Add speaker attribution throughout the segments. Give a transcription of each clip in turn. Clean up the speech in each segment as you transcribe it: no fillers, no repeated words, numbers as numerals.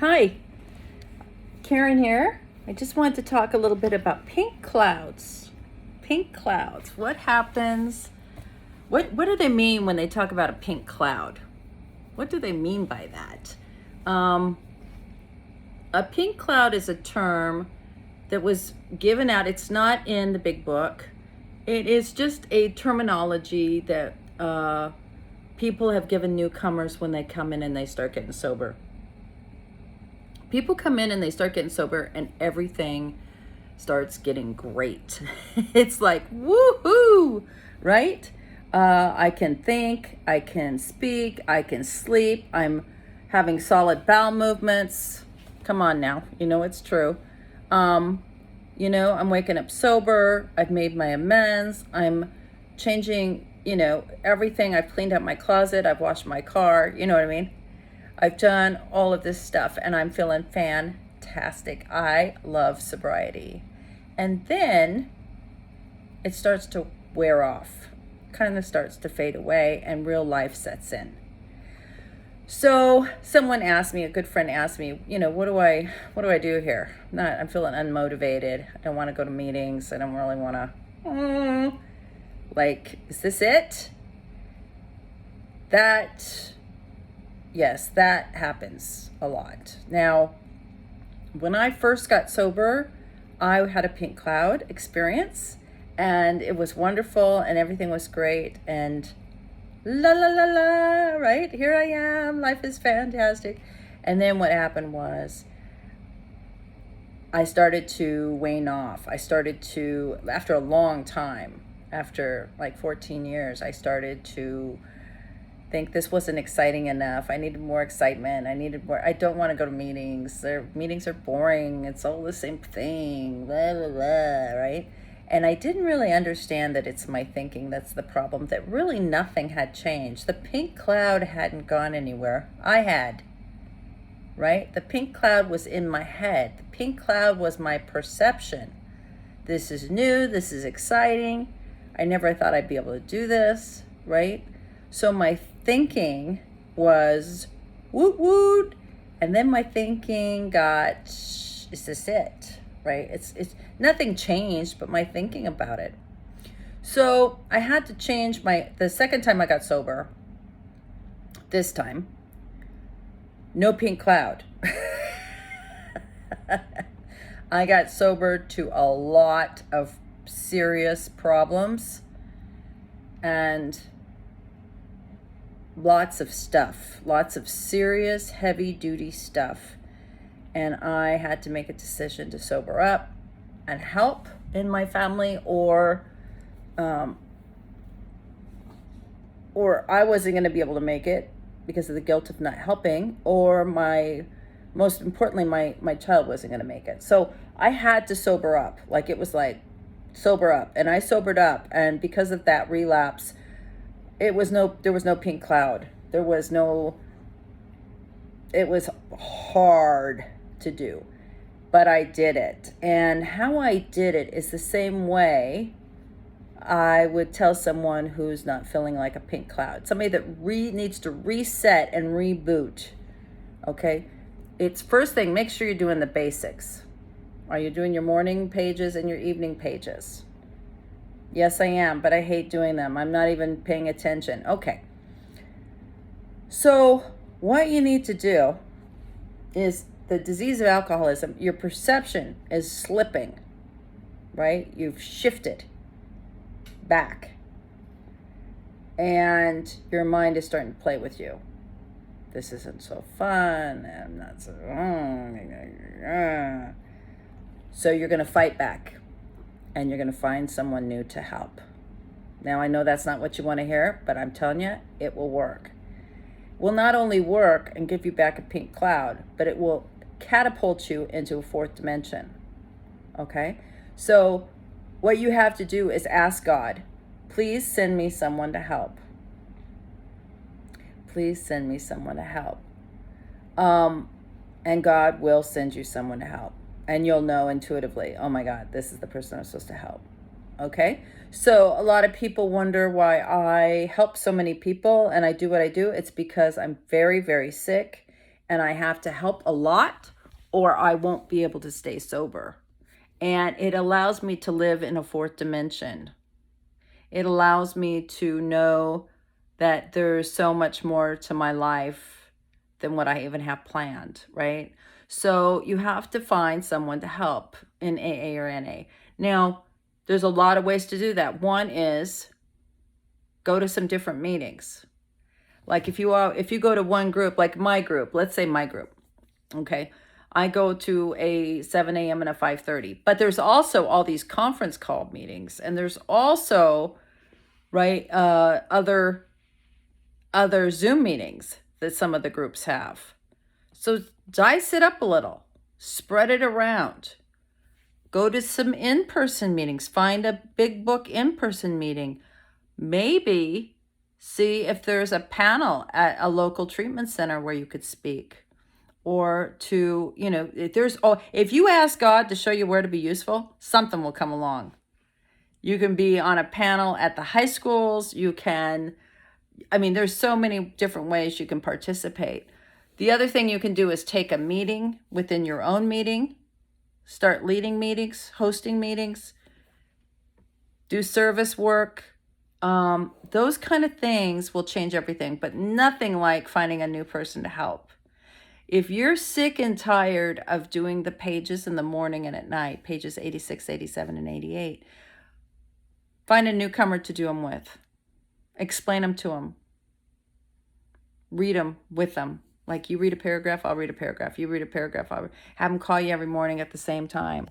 Speaker 1: Hi, Karen here. I just wanted to talk a little bit about pink clouds. Pink clouds. What happens? What do they mean when they talk about a pink cloud? What do they mean by that? Um, a pink cloud is a term that was given out. It's not in the big book. It is just a terminology that people have given newcomers when they come in and they start getting sober. People come in and they start getting sober and everything starts getting great. It's like, woohoo, right? I can think, I can speak, I can sleep. I'm having solid bowel movements. Come on now, you know it's true. Um, I'm waking up sober. I've made my amends. I'm changing, everything. I've cleaned out my closet. I've washed my car. You know what I mean? I've done all of this stuff and I'm feeling fantastic. I love sobriety. And then it starts to wear off, kind of starts to fade away, and real life sets in. So someone asked me, a good friend asked me, what do I do here? I'm feeling unmotivated. I don't want to go to meetings. I don't really want to, is this it? Yes, that happens a lot. Now, when I first got sober, I had a pink cloud experience and it was wonderful and everything was great and la la la la, right? Here I am, life is fantastic. And then what happened was I started to wane off. After a long time, after like 14 years, I started to think this wasn't exciting enough. I needed more excitement. I don't want to go to meetings. Meetings are boring. It's all the same thing, blah, blah, blah, right? And I didn't really understand that it's my thinking that's the problem, that really nothing had changed. The pink cloud hadn't gone anywhere. I had, right? The pink cloud was in my head. The pink cloud was my perception. This is new. This is exciting. I never thought I'd be able to do this, right? So my thinking was woot woot, and then my thinking got, is this it? Right? It's nothing changed, but my thinking about it. So I had to change the second time I got sober. This time, no pink cloud. I got sober to a lot of serious problems and lots of stuff, lots of serious, heavy duty stuff. And I had to make a decision to sober up and help in my family, or I wasn't going to be able to make it because of the guilt of not helping, or most importantly, my child wasn't going to make it. So I had to sober up. Like, it was like, sober up. And I sobered up. And because of that relapse, there was no pink cloud. It was hard to do, but I did it. And how I did it is the same way I would tell someone who's not feeling like a pink cloud, somebody that needs to reset and reboot. Okay. It's first thing, make sure you're doing the basics. Are you doing your morning pages and your evening pages? Yes, I am, but I hate doing them. I'm not even paying attention. Okay. So what you need to do is, the disease of alcoholism, your perception is slipping, right? You've shifted back. And your mind is starting to play with you. This isn't so fun. I'm not so... So you're going to fight back. And you're going to find someone new to help. Now, I know that's not what you want to hear, but I'm telling you, it will work. Will not only work and give you back a pink cloud, but it will catapult you into a fourth dimension. Okay? So what you have to do is ask God, please send me someone to help. Please send me someone to help. And God will send you someone to help. And you'll know intuitively, oh my God, this is the person I'm supposed to help. Okay? So a lot of people wonder why I help so many people and I do what I do. It's because I'm very, very sick and I have to help a lot or I won't be able to stay sober. And it allows me to live in a fourth dimension. It allows me to know that there's so much more to my life than what I even have planned, right? So you have to find someone to help in AA or NA. Now, there's a lot of ways to do that. One is go to some different meetings. Like if you go to one group, like my group, let's say my group, okay? I go to a 7 a.m. and a 5:30, but there's also all these conference call meetings, and there's also, right, other Zoom meetings that some of the groups have. So dice it up a little, spread it around. Go to some in-person meetings, find a big book in-person meeting. Maybe see if there's a panel at a local treatment center where you could speak. Or to, if you ask God to show you where to be useful, something will come along. You can be on a panel at the high schools. There's so many different ways you can participate. The other thing you can do is take a meeting within your own meeting, start leading meetings, hosting meetings, do service work. Those kind of things will change everything, but nothing like finding a new person to help. If you're sick and tired of doing the pages in the morning and at night, pages 86, 87, and 88, find a newcomer to do them with. Explain them to them. Read them with them. Like you read a paragraph, I'll read a paragraph. You read a paragraph, I'll have them call you every morning at the same time,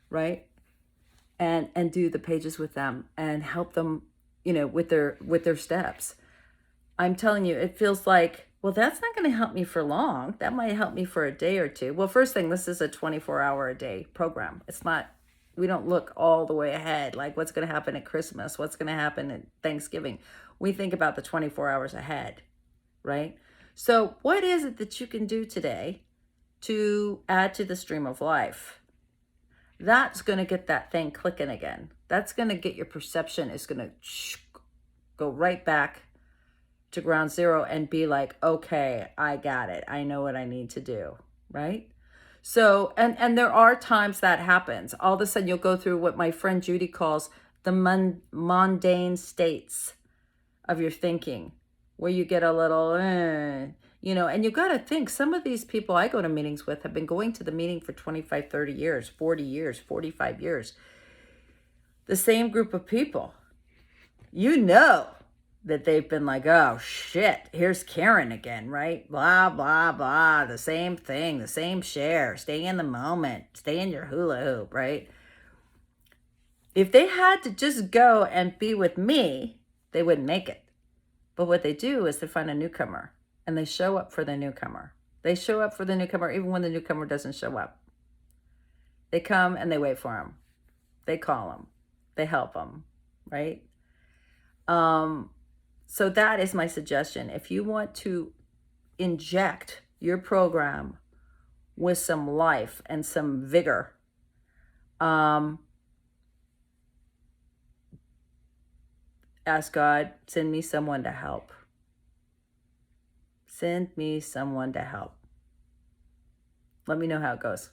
Speaker 1: right? And do the pages with them and help them, with their steps. I'm telling you, it feels like, well, that's not going to help me for long. That might help me for a day or two. Well, first thing, this is a 24-hour-a-day program. It's not, we don't look all the way ahead, like what's going to happen at Christmas, what's going to happen at Thanksgiving. We think about the 24 hours ahead, right? So what is it that you can do today to add to the stream of life? That's going to get that thing clicking again. That's going to get your perception is going to go right back to ground zero and be like, okay, I got it. I know what I need to do, right? So, and there are times that happens. All of a sudden you'll go through what my friend Judy calls the mundane states of your thinking, where you get a little, and you got to think, some of these people I go to meetings with have been going to the meeting for 25, 30 years, 40 years, 45 years. The same group of people, that they've been like, oh shit, here's Karen again, right? Blah, blah, blah, the same thing, the same share, stay in the moment, stay in your hula hoop, right? If they had to just go and be with me, they wouldn't make it. But what they do is they find a newcomer and they show up for the newcomer. They show up for the newcomer even when the newcomer doesn't show up. They come and they wait for him. They call him. They help him, right? So that is my suggestion. If you want to inject your program with some life and some vigor, ask God, send me someone to help. Send me someone to help. Let me know how it goes.